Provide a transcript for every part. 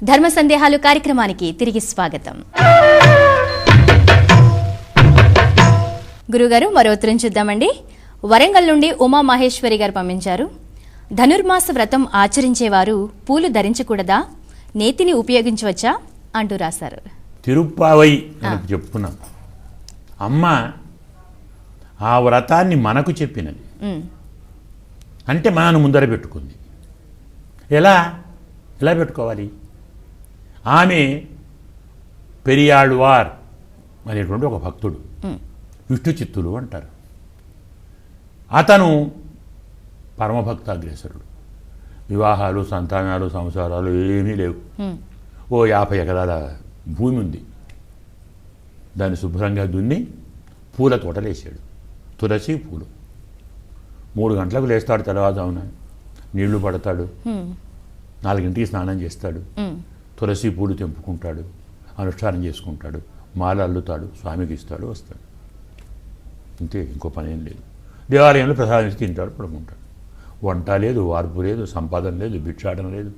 ధర్మ సందేహాలు కార్యక్రమానికి తిరిగి స్వాగతం. గురుగారు, మరో ఉత్తరం చూద్దామండి. వరంగల్ నుండి ఉమా మహేశ్వరి గారు పంపించారు. ధనుర్మాస వ్రతం ఆచరించేవారు పూలు ధరించకూడదా, నేతిని ఉపయోగించవచ్చా అంటూ రాశారు. తిరుప్పావై మనకు చెప్పుకున్నాం. అమ్మ ఆ వ్రతాన్ని మనకు చెప్పినది, అంటే మనను ముందర పెట్టుకుంది. ఎలా పెట్టుకోవాలి? ఆమె పెరియాళ్వార్ అనేటువంటి ఒక భక్తుడు, విష్ణు చిత్తులు అంటారు. అతను పరమభక్తాగ్రేసరుడు. వివాహాలు, సంతానాలు, సంసారాలు ఏమీ లేవు. ఓ 50 ఎకరాల భూమి ఉంది. దాన్ని శుభ్రంగా దున్ని పూల తోటలేసాడు. తులసి పూలు. 3 గంటలకు లేస్తాడు, తెల్లవారుజామున నీళ్లు పడతాడు, 4ంటికి స్నానం చేస్తాడు, తులసి పూలు తెంపుకుంటాడు, అనుష్ఠానం చేసుకుంటాడు, మాల అల్లుతాడు, స్వామికి ఇస్తాడు, వస్తాడు. అంతే, ఇంకో పని ఏం లేదు. దేవాలయంలో ప్రసాదం ఇచ్చి తింటాడు, పడుకుంటాడు. వంట లేదు, వార్పు లేదు, సంపాదన లేదు, భిక్షాటన లేదు,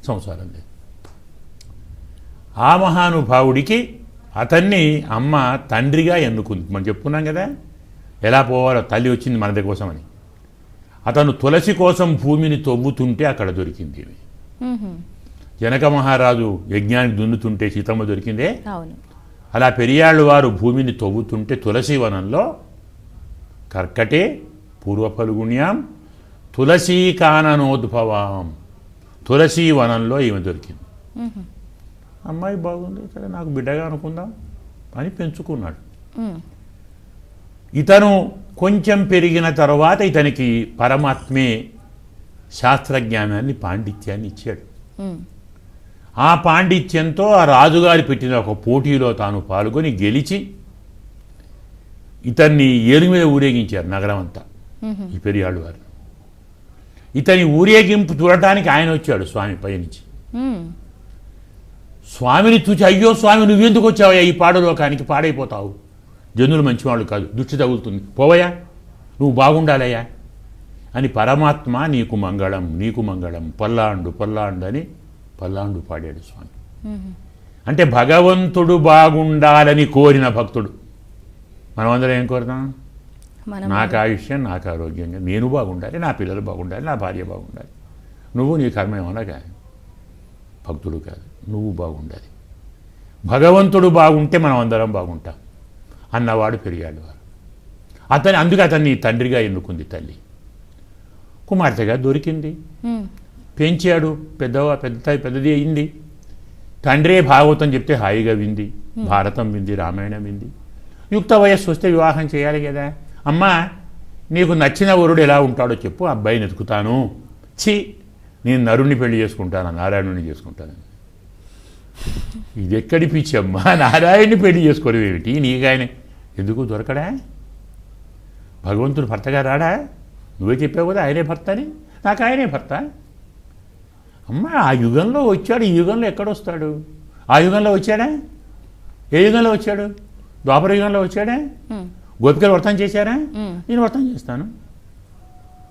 సంసారం లేదు. ఆ మహానుభావుడికి అతన్ని అమ్మ తండ్రిగా ఎన్నుకుంది. మనం చెప్పుకున్నాం కదా, ఎలా పోవాలో. తల్లి వచ్చింది మన దగ్గర కోసమని. అతను తులసి కోసం భూమిని తవ్వుతుంటే అక్కడ దొరికింది. జనక మహారాజు యజ్ఞానికి దున్నుతుంటే సీతమ్మ దొరికిందే. అలా పెరియాళ్ళు వారు భూమిని తవ్వుతుంటే తులసి వనంలో కర్కటే పూర్వఫల్గుణ్యాం తులసీ కాననోద్భవాం, తులసీ వనంలో ఈమె దొరికింది. అమ్మాయి బాగుంది, సరే నాకు బిడ్డగా అనుకుందాం అని పెంచుకున్నాడు. ఇతను కొంచెం పెరిగిన తర్వాత ఇతనికి పరమాత్మే శాస్త్రజ్ఞానాన్ని, పాండిత్యాన్ని ఇచ్చాడు. ఆ పాండిత్యంతో ఆ రాజుగారి పెట్టిన ఒక పోటీలో తాను పాల్గొని గెలిచి ఇతన్ని ఏలు మీద ఊరేగించారు నగరం అంతా, ఈ పెరియాళ్ళు వారు. ఇతని ఊరేగింపు చూడటానికి ఆయన వచ్చాడు స్వామి పైనుంచి. స్వామిని చూచి, అయ్యో స్వామి నువ్వెందుకు వచ్చావయ్యా ఈ పాడులోకానికి, పాడైపోతావు, జనులు మంచివాళ్ళు కాదు, దృష్టి తగులుతుంది, పోవయ్యా, నువ్వు బాగుండాలయ్యా అని పరమాత్మ నీకు మంగళం, నీకు మంగళం, పల్లాండు పల్లాండు అని పల్లాండు పాడాడు స్వామి. అంటే భగవంతుడు బాగుండాలని కోరిన భక్తుడు. మనం అందరం ఏం కోరుతాం? నాకు ఆయుష్యం, నాకు ఆరోగ్యంగా, నేను బాగుండాలి, నా పిల్లలు బాగుండాలి, నా భార్య బాగుండాలి. నువ్వు నీ కర్మ ఏమన్నా కాదు, భక్తుడు కాదు, నువ్వు బాగుండాలి. భగవంతుడు బాగుంటే మనం అందరం బాగుంటాం అన్నవాడు పెరిగాడు వారు. అందుకే అతన్ని తండ్రిగా ఎన్నుకుంది తల్లి. కుమార్తెగా దొరికింది, పెంచాడు, పెద్దది అయింది. తండ్రే భాగవతం చెప్తే హాయిగా వింది, భారతం వింది, రామాయణం వింది. యుక్త వయస్సు వస్తే వివాహం చేయాలి కదా. అమ్మా నీకు నచ్చిన వరుడు ఎలా ఉంటాడో చెప్పు, అబ్బాయిని ఎతుకుతాను. నేను నరుణ్ణి పెళ్లి చేసుకుంటాను, నారాయణుని చేసుకుంటాను. ఇది ఎక్కడి పిచ్చి అమ్మా, నారాయణ్ణి పెళ్లి చేసుకోవడం ఏమిటి? నీకు ఆయన ఎందుకు దొరకడా? భగవంతుడు భర్తగా రాడా? నువ్వే చెప్పావు కదా ఆయనే భర్త అని. నాకు ఆయనే భర్త. అమ్మ ఆ యుగంలో వచ్చాడు, ఈ యుగంలో ఎక్కడొస్తాడు? ఆ యుగంలో వచ్చాడా? ఏ యుగంలో వచ్చాడు? ద్వాపర యుగంలో వచ్చాడా? గోపికలు వ్రతం చేశారా? నేను వ్రతం చేస్తాను.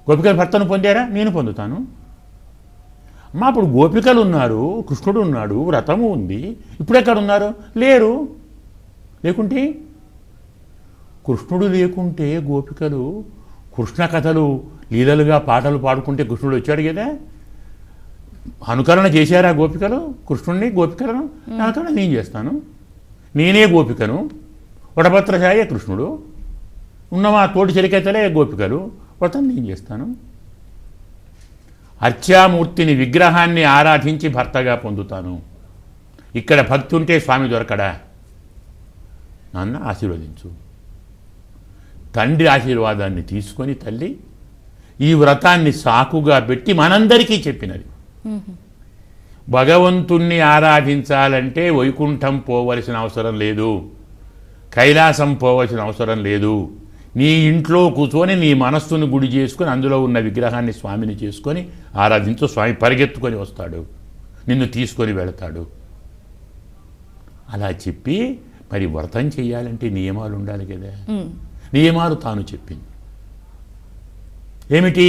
గోపికలు భర్తను పొందారా? నేను పొందుతాను. అమ్మ అప్పుడు గోపికలు ఉన్నారు, కృష్ణుడు ఉన్నాడు, వ్రతము ఉంది. ఇప్పుడు ఎక్కడున్నారు? లేరు. లేకుంటే కృష్ణుడు లేకుంటే గోపికలు కృష్ణ కథలు, లీలలుగా పాటలు పాడుకుంటే కృష్ణుడు వచ్చాడు కదా. అనుకరణ చేశారా గోపికలు కృష్ణుడిని? గోపికలను అనుకరణ నేను చేస్తాను. నేనే గోపికను, వటపత్రశాయే కృష్ణుడు, ఉన్నమా తోటి చెరికైతలే గోపికలు, వ్రతం నేను చేస్తాను. అర్చామూర్తిని, విగ్రహాన్ని ఆరాధించి భర్తగా పొందుతాను. ఇక్కడ భక్తి ఉంటే స్వామి దొరకడా? నాన్న ఆశీర్వదించు. తండ్రి ఆశీర్వాదాన్ని తీసుకొని తల్లి ఈ వ్రతాన్ని సాకుగా పెట్టి మనందరికీ చెప్పినది. భగవంతుణ్ణి ఆరాధించాలంటే వైకుంఠం పోవలసిన అవసరం లేదు, కైలాసం పోవలసిన అవసరం లేదు. నీ ఇంట్లో కూర్చొని నీ మనస్సును గుడి చేసుకొని అందులో ఉన్న విగ్రహాన్ని స్వామిని చేసుకొని ఆరాధించు. స్వామి పరిగెత్తుకొని వస్తాడు, నిన్ను తీసుకొని వెళతాడు. అలా చెప్పి మరి వ్రతం చేయాలంటే నియమాలు ఉండాలి కదా. నియమాలు తాను చెప్పింది. ఏమిటి?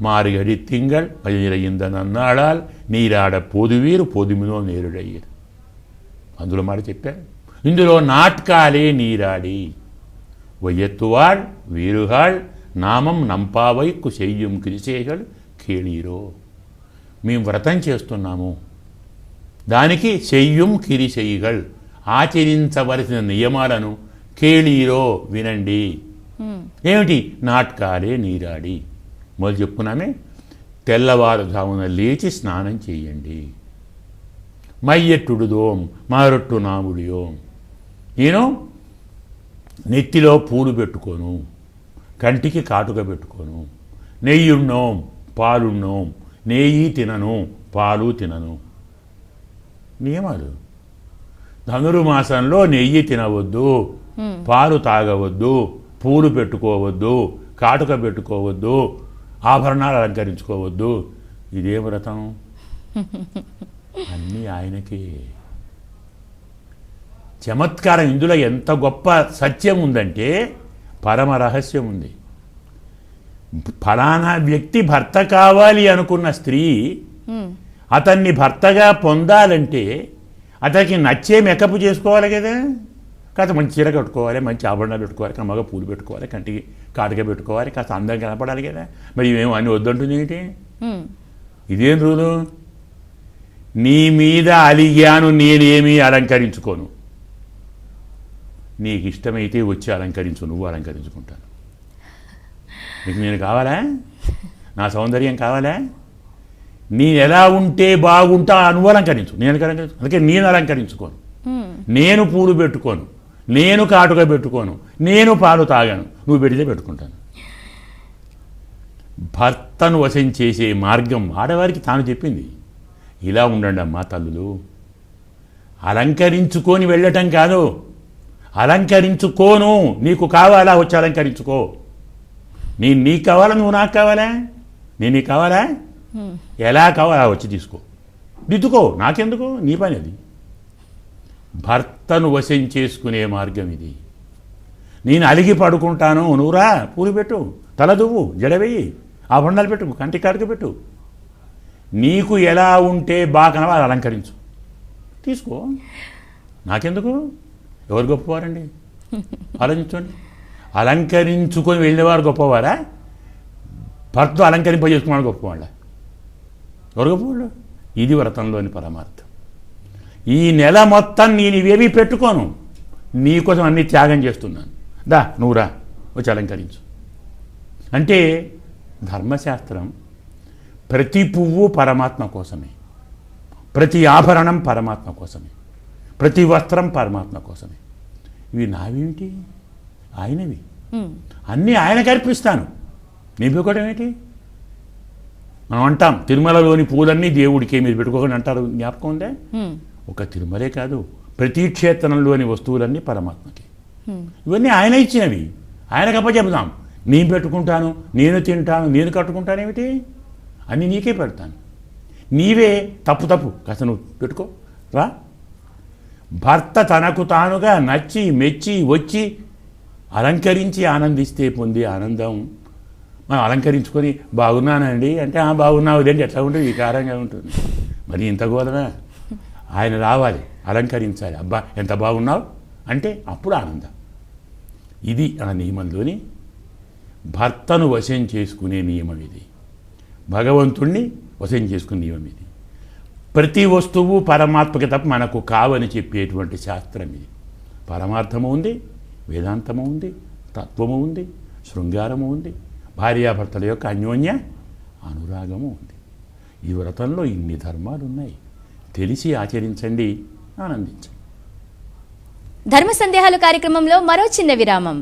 மார்கழி திங்கள் பதினிறைந்த நன்னாளால் నీరాడ పొదువీరు పొదుమిలో నేరుడయ్యారు. అందులో మాట చెప్పారు. ఇందులో నాట్కాలే నీరాడి వయ్యెత్తువాళ్ వీరుగాళ్ నామం నంపావైక్కు చెయ్యం కిరిసేగల్ కేళీరో. మేము వ్రతం చేస్తున్నాము, దానికి చెయ్యం కిరిసెయ్యగల్ ఆచరించవలసిన నియమాలను కేళీరో వినండి. ఏమిటి? నాట్కాలే నీరాడి. మొదలు చెప్పుకున్నామే, తెల్లవారుజామున లేచి స్నానం చేయండి. మయ్యెట్టుడుదోం మారొట్టు నాముడియోం. నేను నెత్తిలో పూలు పెట్టుకోను, కంటికి కాటుక పెట్టుకోను, నెయ్యున్నోం పాలున్నోం, నెయ్యి తినను పాలు తినను. నియమాలు. ధనుర్మాసంలో నెయ్యి తినవద్దు, పాలు తాగవద్దు, పూలు పెట్టుకోవద్దు, కాటుక పెట్టుకోవద్దు, ఆభరణాలు అలంకరించుకోవద్దు. ఇదే వ్రతం. అన్నీ ఆయనకే. చమత్కారం. ఇందులో ఎంత గొప్ప సత్యం ఉందంటే పరమ రహస్యం ఉంది. ఫలానా వ్యక్తి భర్త కావాలి అనుకున్న స్త్రీ అతన్ని భర్తగా పొందాలంటే అతనికి నచ్చే మేకప్ చేసుకోవాలి కదా. కాస్త మంచి చీర కట్టుకోవాలి, మంచి ఆభరణాలు పెట్టుకోవాలి, కమ్మగా పూలు పెట్టుకోవాలి, కంటికి కాటుక పెట్టుకోవాలి, కాస్త అందంగా కనపడాలి కదా. మరి ఇవేమో అన్నీ వద్దంటుంది ఏంటి? ఇదేం రూలు? నీ మీద అలిగాను, నేనేమీ అలంకరించుకోను. నీకు ఇష్టమైతే వచ్చి అలంకరించు, నువ్వు అలంకరించుకుంటాను. నీకు నేను కావాలా? నా సౌందర్యం కావాలా? నేను ఎలా ఉంటే బాగుంటా నువ్వు అలంకరించు, నేను అలంకరించు. అందుకే నేను అలంకరించుకోను, నేను పూలు పెట్టుకోను, నేను కాటుక పెట్టుకోను, నేను పాలు తాగాను. నువ్వు పెడితే పెట్టుకుంటాను. భర్తను వశం చేసే మార్గం ఆడవారికి తాను చెప్పింది. ఇలా ఉండండి అమ్మా తల్లులు. అలంకరించుకొని వెళ్ళటం కాదు, అలంకరించుకోను. నీకు కావాలా? వచ్చి అలంకరించుకో. నీకు కావాలా? నువ్వు నాకు కావాలా? నేను నీకు కావాలా? ఎలా కావాలా? వచ్చి తీసుకో, దిద్దుకో. నాకెందుకు? నీ పని అది. భర్తను వశం చేసుకునే మార్గం ఇది. నేను అలిగి పడుకుంటాను, నువ్వురా పూలు పెట్టు, తల దువ్వు, జడవేయి, ఆభరణాలు పెట్టు, కంటి కాటుక పెట్టు. నీకు ఎలా ఉంటే బాగా వాళ్ళు అలంకరించు, తీసుకో. నాకెందుకు? ఎవరు గొప్పవారండి? ఆలోచించండి. అలంకరించుకొని వెళ్ళేవారు గొప్పవారా? భర్త అలంకరింపజేసుకున్నాడు గొప్పవాళ్ళ? ఎవరు గొప్పవాళ్ళు? ఇది వ్రతంలోని పరమార్థం. ఈ నెల మొత్తం నేను ఇవేమీ పెట్టుకోను, నీకోసం అన్ని త్యాగం చేస్తున్నాను. దా నువ్వు రా, వచ్చి అలంకరించు అంటే ధర్మశాస్త్రం. ప్రతి పువ్వు పరమాత్మ కోసమే, ప్రతి ఆభరణం పరమాత్మ కోసమే, ప్రతి వస్త్రం పరమాత్మ కోసమే. ఇవి నావేమిటి? ఆయనవి. అన్నీ ఆయనకి అర్పిస్తాను. నీ పెట్టుకోవడం ఏంటి? మనం అంటాం తిరుమలలోని పూలన్నీ దేవుడికి మీరు పెట్టుకోకుండా అంటారు. జ్ఞాపకం ఉందే? ఒక తిరుమలే కాదు, ప్రతి క్షేత్రంలోని వస్తువులన్నీ పరమాత్మకి. ఇవన్నీ ఆయన ఇచ్చినవి, ఆయనకు అప్పచెప్తాం. నేను పెట్టుకుంటాను, నేను తింటాను, నేను కట్టుకుంటానేమిటి? అన్నీ నీకే పెడతాను. నీవే తప్పు కాస్త నువ్వు పెట్టుకో రా. భర్త తనకు తానుగా నచ్చి మెచ్చి వచ్చి అలంకరించి ఆనందిస్తే పొందే ఆనందం మనం అలంకరించుకొని బాగున్నానండి అంటే బాగున్నావు ఇదేంటి ఎట్లా ఉంటుంది? వికారంగా ఉంటుంది. మరి ఇంత గోదనా? ఆయన రావాలి, అలంకరించాలి. అబ్బా ఎంత బాగున్నావు అంటే అప్పుడు ఆనందం. ఇది ఆ నియమంలోని భర్తను వశం చేసుకునే నియమం ఇది. భగవంతుణ్ణి వశం చేసుకునే నియమం ఇది. ప్రతి వస్తువు పరమాత్మకి తప్ప మనకు కావని చెప్పేటువంటి శాస్త్రం ఇది. పరమార్థము ఉంది, వేదాంతము ఉంది, తత్వము ఉంది, శృంగారము ఉంది, భార్యాభర్తల యొక్క అన్యోన్య అనురాగము ఉంది. ఈ వ్రతంలో ఇన్ని ధర్మాలు ఉన్నాయి. తెలిసి ఆచరించండి, ఆనందించండి. ధర్మ సందేహాలు కార్యక్రమంలో మరో చిన్న విరామం.